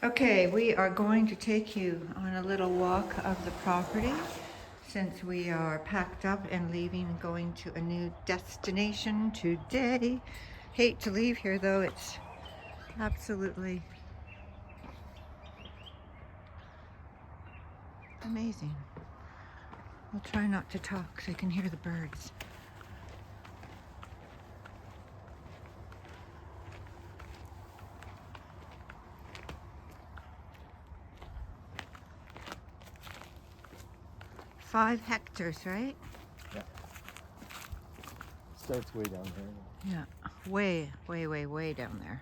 Okay, we are going to take you on a little walk of the property since we are packed up and leaving and going to a new destination today. Hate to leave here though, it's absolutely amazing. I'll try not to talk so I can hear the birds. Five hectares, right? Yeah. Starts way down here. Yeah, way, way, way, way down there.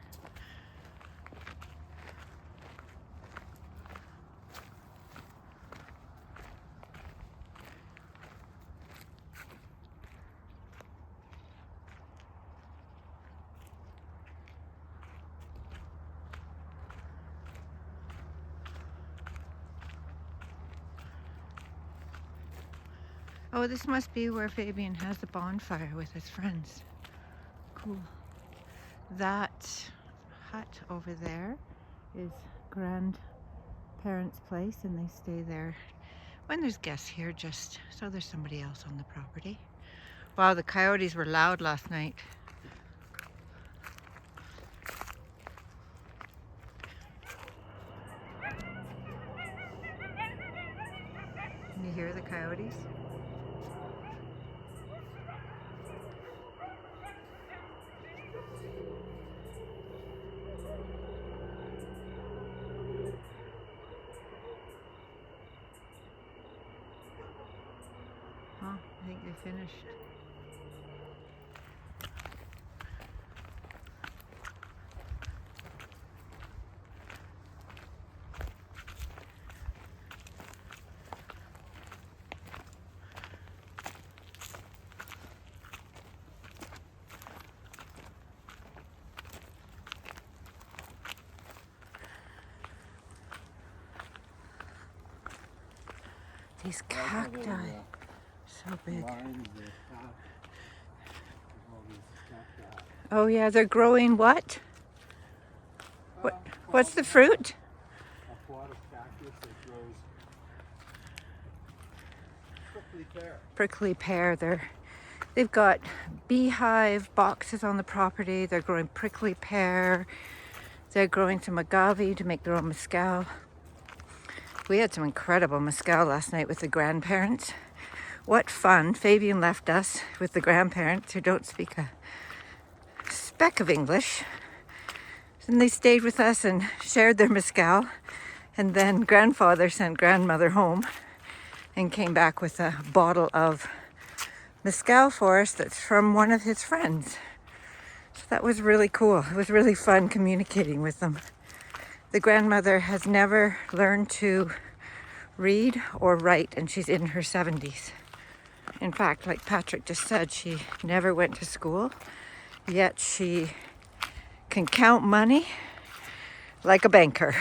Oh, this must be where Fabian has the bonfire with his friends. Cool. That hut over there is grandparents' place, and they stay there when there's guests here, just so there's somebody else on the property. Wow, the coyotes were loud last night. Can you hear the coyotes? Huh, I think they finished. These cacti, so big. Oh yeah, they're growing what? What's the fruit? Aquatic cactus that grows prickly pear. Prickly pear. They've got beehive boxes on the property. They're growing prickly pear. They're growing some agave to make their own mezcal. We had some incredible mezcal last night with the grandparents. What fun. Fabian left us with the grandparents who don't speak a speck of English. And they stayed with us and shared their mezcal. And then grandfather sent grandmother home and came back with a bottle of mezcal for us that's from one of his friends. So that was really cool. It was really fun communicating with them. The grandmother has never learned to read or write, and she's in her 70s. In fact, like Patrick just said, she never went to school, yet she can count money like a banker.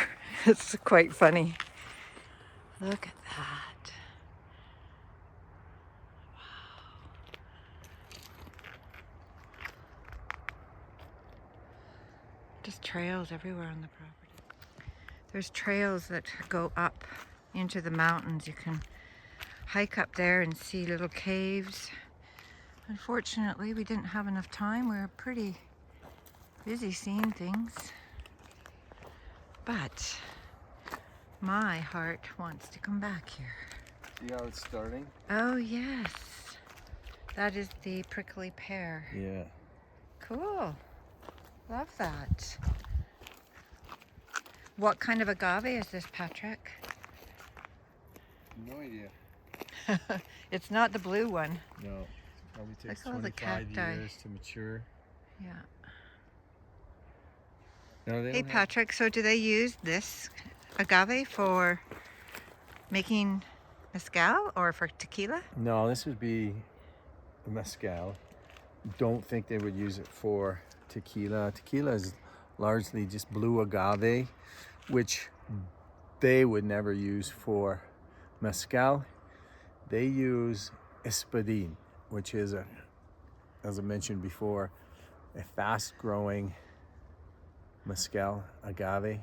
It's quite funny. Look at that. Just trails everywhere on the property. There's trails that go up into the mountains. You can hike up there and see little caves. Unfortunately, we didn't have enough time. We were pretty busy seeing things. But my heart wants to come back here. See how it's starting? Oh yes. That is the prickly pear. Yeah. Cool. Love that. What kind of agave is this, Patrick? No idea. It's not the blue one. No. Probably takes Look at all the 25 cacti. years to mature. Yeah. No, they Hey don't Patrick, so do they use this agave for making mezcal or for tequila? No, this would be mezcal. Don't think they would use it for tequila. Tequila is largely just blue agave, which they would never use for mezcal. They use espadín, which is, as I mentioned before, a fast-growing mezcal agave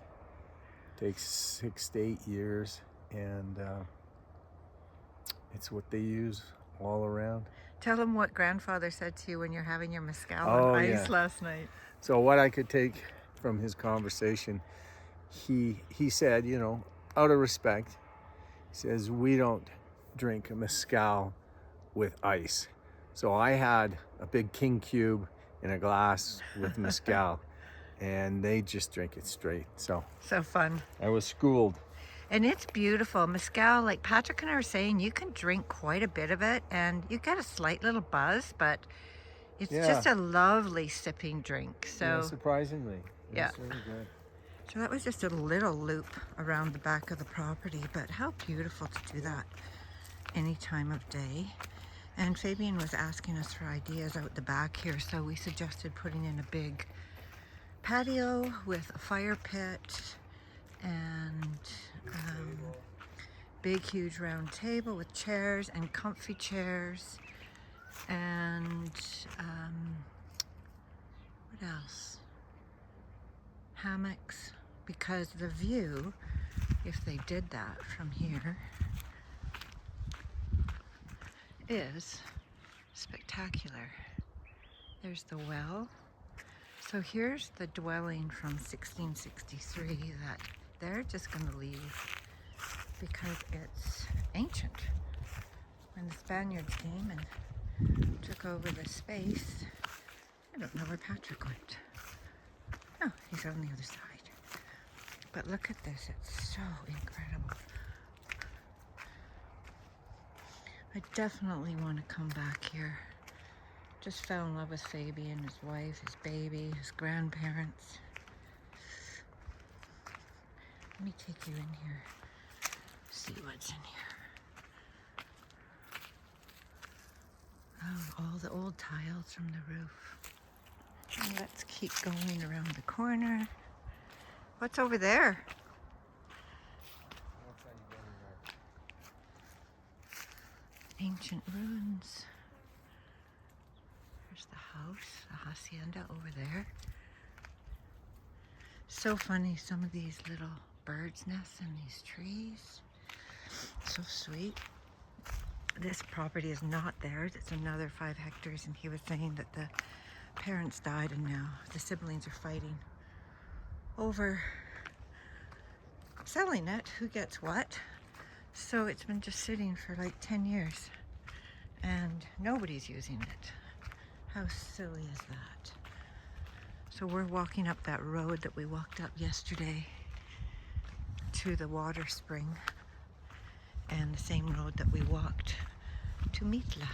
Takes 6 to 8 years, and it's what they use all around. Tell them what grandfather said to you when you're having your mezcal Oh, on ice yeah. last night. So what I could take from his conversation, he said, you know, out of respect, he says, we don't drink a mezcal with ice. So I had a big king cube in a glass with mezcal, and they just drink it straight. So fun. I was schooled. And it's beautiful. Mezcal, like Patrick and I were saying, you can drink quite a bit of it and you get a slight little buzz, but it's just a lovely sipping drink. So yeah, surprisingly. Yeah. It's really good. So that was just a little loop around the back of the property, but how beautiful to do that any time of day. And Fabian was asking us for ideas out the back here, so we suggested putting in a big patio with a fire pit and big huge round table with chairs and comfy chairs and what else? Hammocks, because the view, if they did that from here, is spectacular. There's the well. So here's the dwelling from 1663 that they're just going to leave because it's ancient. When the Spaniards came and took over the space, I don't know where Patrick went. Oh, he's on the other side. But look at this, it's so incredible. I definitely want to come back here. Just fell in love with Fabian, his wife, his baby, his grandparents. Let me take you in here, see what's in here. Oh, all the old tiles from the roof. And let's keep going around the corner. What's over there? Ancient ruins. There's the house, the hacienda over there. So funny, some of these little birds' nests in these trees. So sweet. This property is not theirs. It's another 5 hectares, and he was saying that the parents died and now the siblings are fighting over selling it, who gets what. So it's been just sitting for like 10 years and nobody's using it. How silly is that? So we're walking up that road that we walked up yesterday to the water spring, and the same road that we walked to Mitla.